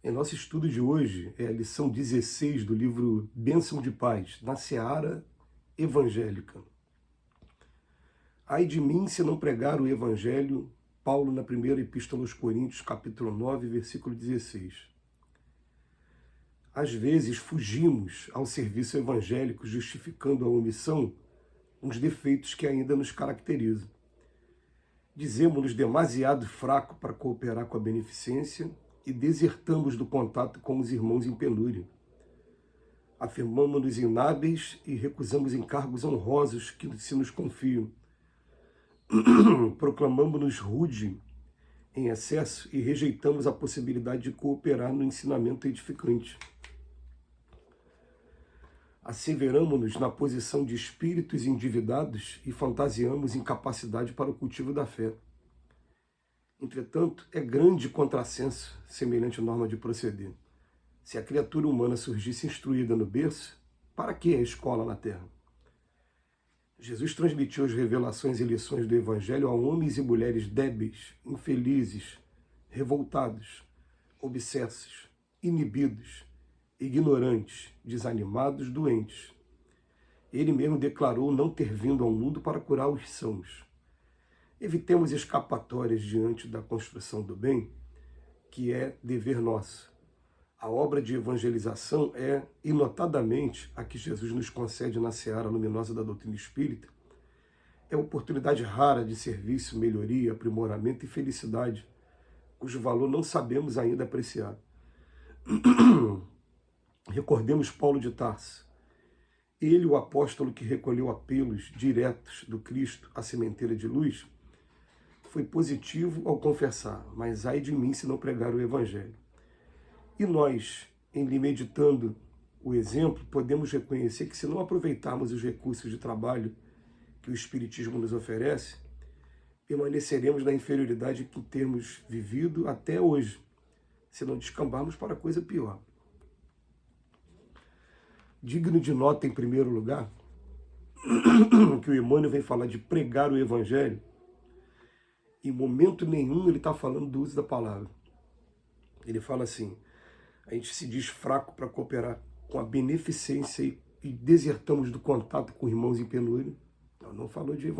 Em nosso estudo de hoje é a lição 16 do livro Bênção de Paz, na Seara Evangélica. Ai de mim se não pregar o Evangelho, Paulo na primeira epístola aos Coríntios, capítulo 9, versículo 16. Às vezes fugimos ao serviço evangélico justificando a omissão uns defeitos que ainda nos caracterizam. Dizemos-nos demasiado fraco para cooperar com a beneficência e desertamos do contato com os irmãos em penúria. Afirmamos-nos inábeis e recusamos encargos honrosos que se nos confiam. Proclamamos-nos rude em excesso e rejeitamos a possibilidade de cooperar no ensinamento edificante. Asseveramos-nos na posição de espíritos endividados e fantasiamos incapacidade para o cultivo da fé. Entretanto, é grande contrassenso semelhante norma de proceder. Se a criatura humana surgisse instruída no berço, para que a escola na terra? Jesus transmitiu as revelações e lições do Evangelho a homens e mulheres débeis, infelizes, revoltados, obsessos, inibidos, ignorantes, desanimados, doentes. Ele mesmo declarou não ter vindo ao mundo para curar os sãos. Evitemos escapatórias diante da construção do bem, que é dever nosso. A obra de evangelização é, e notadamente, a que Jesus nos concede na seara luminosa da doutrina espírita, é oportunidade rara de serviço, melhoria, aprimoramento e felicidade, cujo valor não sabemos ainda apreciar. Recordemos Paulo de Tarso. Ele, o apóstolo que recolheu apelos diretos do Cristo à sementeira de luz, foi positivo ao confessar, mas ai de mim se não pregar o Evangelho. E nós, em lhe meditando o exemplo, podemos reconhecer que se não aproveitarmos os recursos de trabalho que o Espiritismo nos oferece, permaneceremos na inferioridade que temos vivido até hoje, se não descambarmos para coisa pior. Digno de nota, em primeiro lugar, que o Emmanuel vem falar de pregar o Evangelho. Em momento nenhum ele está falando do uso da palavra. Ele fala assim, a gente se diz fraco para cooperar com a beneficência e desertamos do contato com irmãos em penúria. Não falou de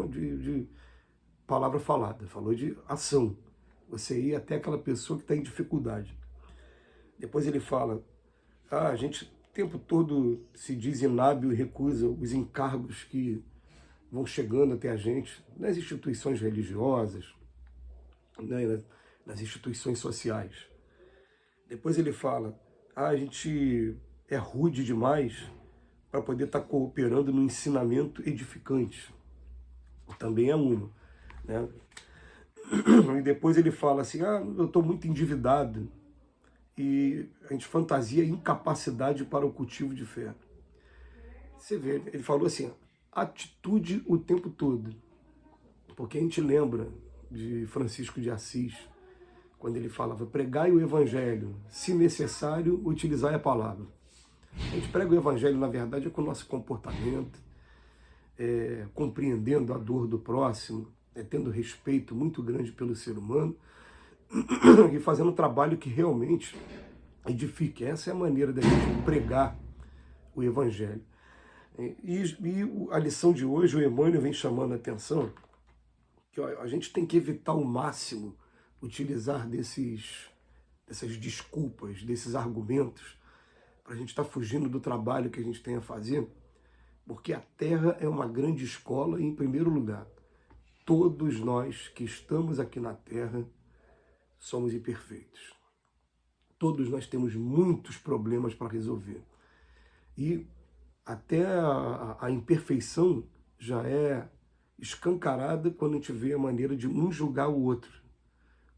palavra falada, falou de ação. Você ir até aquela pessoa que está em dificuldade. Depois ele fala, a gente o tempo todo se diz inábil e recusa os encargos que vão chegando até a gente nas instituições religiosas, né, nas instituições sociais. Depois ele fala, a gente é rude demais para poder estar cooperando no ensinamento edificante. Também é uma. Né? E depois ele fala assim, eu estou muito endividado. E a gente fantasia incapacidade para o cultivo de fé. Você vê, ele falou assim, atitude o tempo todo. Porque a gente lembra de Francisco de Assis, quando ele falava, pregai o Evangelho, se necessário, utilizai a palavra. A gente prega o Evangelho, na verdade, com o nosso comportamento, compreendendo a dor do próximo, tendo respeito muito grande pelo ser humano, e fazendo um trabalho que realmente edifique. Essa é a maneira da gente pregar o Evangelho. E a lição de hoje, o Emmanuel vem chamando a atenção que a gente tem que evitar ao máximo utilizar dessas desculpas, desses argumentos, para a gente estar fugindo do trabalho que a gente tem a fazer, porque a Terra é uma grande escola e, em primeiro lugar, todos nós que estamos aqui na Terra somos imperfeitos. Todos nós temos muitos problemas para resolver. E até a imperfeição já é escancarada quando a gente vê a maneira de um julgar o outro.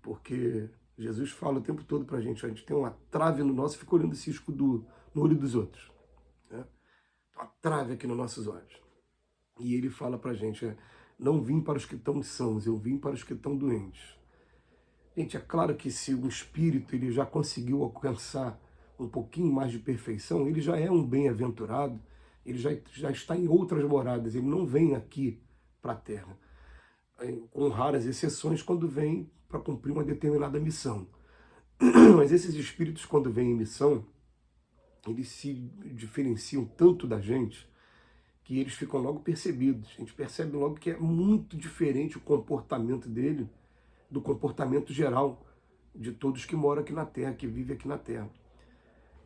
Porque Jesus fala o tempo todo para a gente tem uma trave no nosso, fica olhando esse cisco no olho dos outros. Né? Uma trave aqui nos nossos olhos. E ele fala para a gente, não vim para os que estão sãos, eu vim para os que estão doentes. Gente, é claro que se um espírito ele já conseguiu alcançar um pouquinho mais de perfeição, ele já é um bem-aventurado, ele já está em outras moradas, ele não vem aqui para a Terra. Com raras exceções, quando vem para cumprir uma determinada missão. Mas esses espíritos, quando vêm em missão, eles se diferenciam tanto da gente que eles ficam logo percebidos. A gente percebe logo que é muito diferente o comportamento dele do comportamento geral de todos que moram aqui na Terra, que vivem aqui na Terra.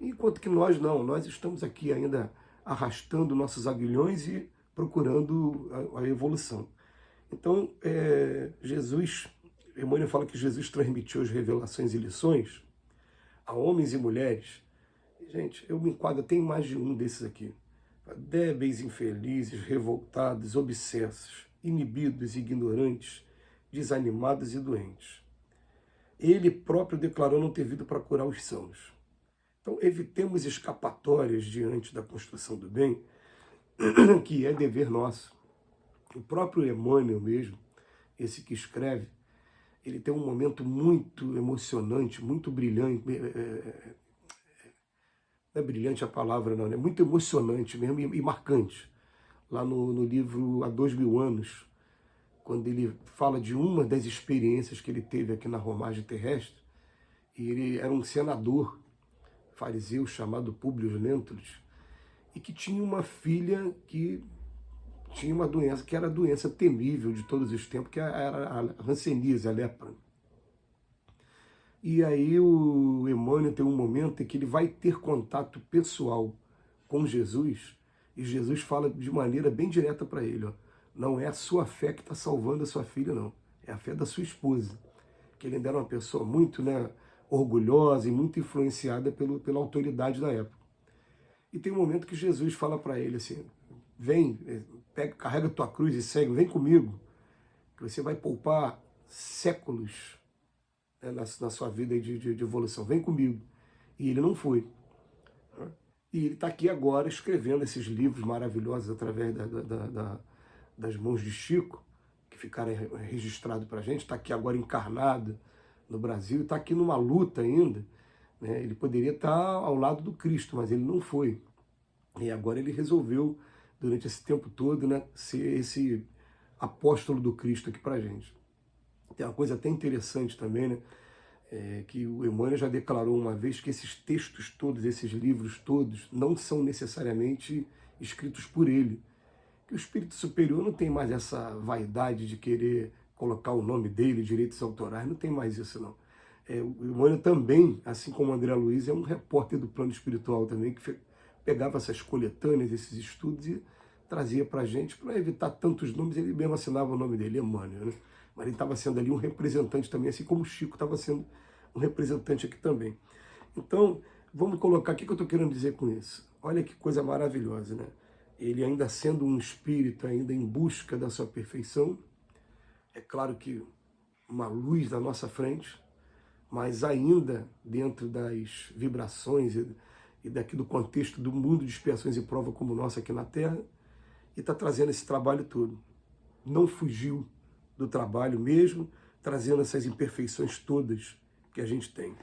Enquanto que nós não, nós estamos aqui ainda arrastando nossos aguilhões e procurando a evolução. Então, Jesus, Emmanuel fala que Jesus transmitiu as revelações e lições a homens e mulheres. Gente, eu me enquadro, tem mais de um desses aqui. Débeis, infelizes, revoltados, obsessos, inibidos, ignorantes, desanimados e doentes. Ele próprio declarou não ter vindo para curar os sãos. Então, evitemos escapatórias diante da construção do bem, que é dever nosso. O próprio Emmanuel mesmo, esse que escreve, ele tem um momento muito emocionante, muito brilhante. Não é brilhante a palavra, não, é muito emocionante mesmo e marcante. Lá no livro Há 2000 anos, quando ele fala de uma das experiências que ele teve aqui na romagem terrestre, e ele era um senador fariseu chamado Públio Lentulus, e que tinha uma filha que tinha uma doença, que era a doença temível de todos os tempos, que era a hanseníase, a lepra. E aí o Emmanuel tem um momento em que ele vai ter contato pessoal com Jesus, e Jesus fala de maneira bem direta para ele, ó, não é a sua fé que está salvando a sua filha, não, é a fé da sua esposa, que ele ainda era uma pessoa muito, orgulhosa e muito influenciada pela autoridade da época. E tem um momento que Jesus fala para ele assim, vem, carrega tua cruz e segue, vem comigo, que você vai poupar séculos na sua vida de evolução, vem comigo. E ele não foi. E ele está aqui agora escrevendo esses livros maravilhosos através das mãos de Chico, que ficaram registrados para a gente, está aqui agora encarnado no Brasil, está aqui numa luta ainda. Ele poderia estar ao lado do Cristo, mas ele não foi. E agora ele resolveu, durante esse tempo todo, ser esse apóstolo do Cristo aqui para a gente. Tem uma coisa até interessante também, que o Emmanuel já declarou uma vez que esses textos todos, esses livros todos, não são necessariamente escritos por ele. Que o espírito superior não tem mais essa vaidade de querer colocar o nome dele, direitos autorais, não tem mais isso não. O Emmanuel também, assim como o André Luiz, é um repórter do plano espiritual também, que pegava essas coletâneas, esses estudos e trazia para a gente, para evitar tantos nomes, ele mesmo assinava o nome dele, Emmanuel, Mas ele estava sendo ali um representante também, assim como o Chico estava sendo um representante aqui também. Então, vamos colocar, o que eu estou querendo dizer com isso? Olha que coisa maravilhosa, Ele ainda sendo um espírito, ainda em busca da sua perfeição, é claro que uma luz na nossa frente, mas ainda dentro das vibrações e daqui do contexto do mundo de expiações e prova como o nosso aqui na Terra, e está trazendo esse trabalho todo. Não fugiu do trabalho mesmo, trazendo essas imperfeições todas que a gente tem.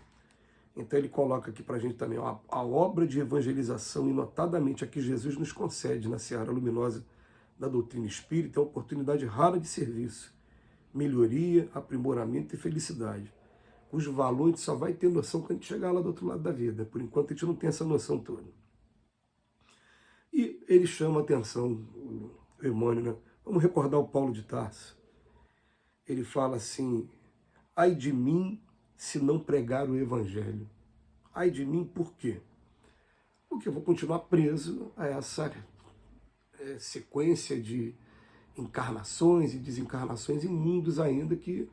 Então ele coloca aqui para a gente também, ó, a obra de evangelização, e notadamente a que Jesus nos concede na seara luminosa da doutrina espírita, é uma oportunidade rara de serviço, melhoria, aprimoramento e felicidade, cujo valor a gente só vai ter noção quando a gente chegar lá do outro lado da vida. Por enquanto a gente não tem essa noção toda. E ele chama a atenção, o Emmanuel, vamos recordar o Paulo de Tarso. Ele fala assim, ai de mim se não pregar o Evangelho. Ai de mim por quê? Porque eu vou continuar preso a essa sequência de encarnações e desencarnações em mundos ainda que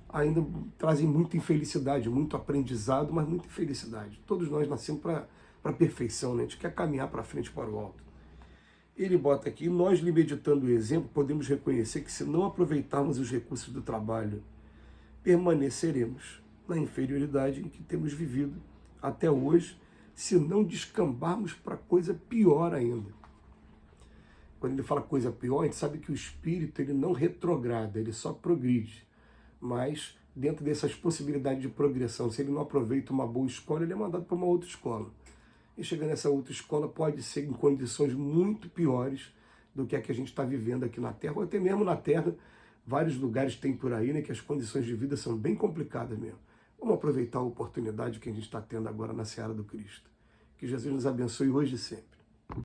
ainda trazem muita infelicidade, muito aprendizado, mas muita infelicidade. Todos nós nascemos para a perfeição, A gente quer caminhar para frente, para o alto. Ele bota aqui, nós lhe meditando o exemplo, podemos reconhecer que se não aproveitarmos os recursos do trabalho, permaneceremos na inferioridade em que temos vivido até hoje, se não descambarmos para coisa pior ainda. Quando ele fala coisa pior, a gente sabe que o espírito ele não retrograda, ele só progride. Mas dentro dessas possibilidades de progressão, se ele não aproveita uma boa escola, ele é mandado para uma outra escola. E chegando nessa outra escola pode ser em condições muito piores do que a gente está vivendo aqui na Terra, ou até mesmo na Terra, vários lugares tem por aí, que as condições de vida são bem complicadas mesmo. Vamos aproveitar a oportunidade que a gente está tendo agora na Seara do Cristo. Que Jesus nos abençoe hoje e sempre.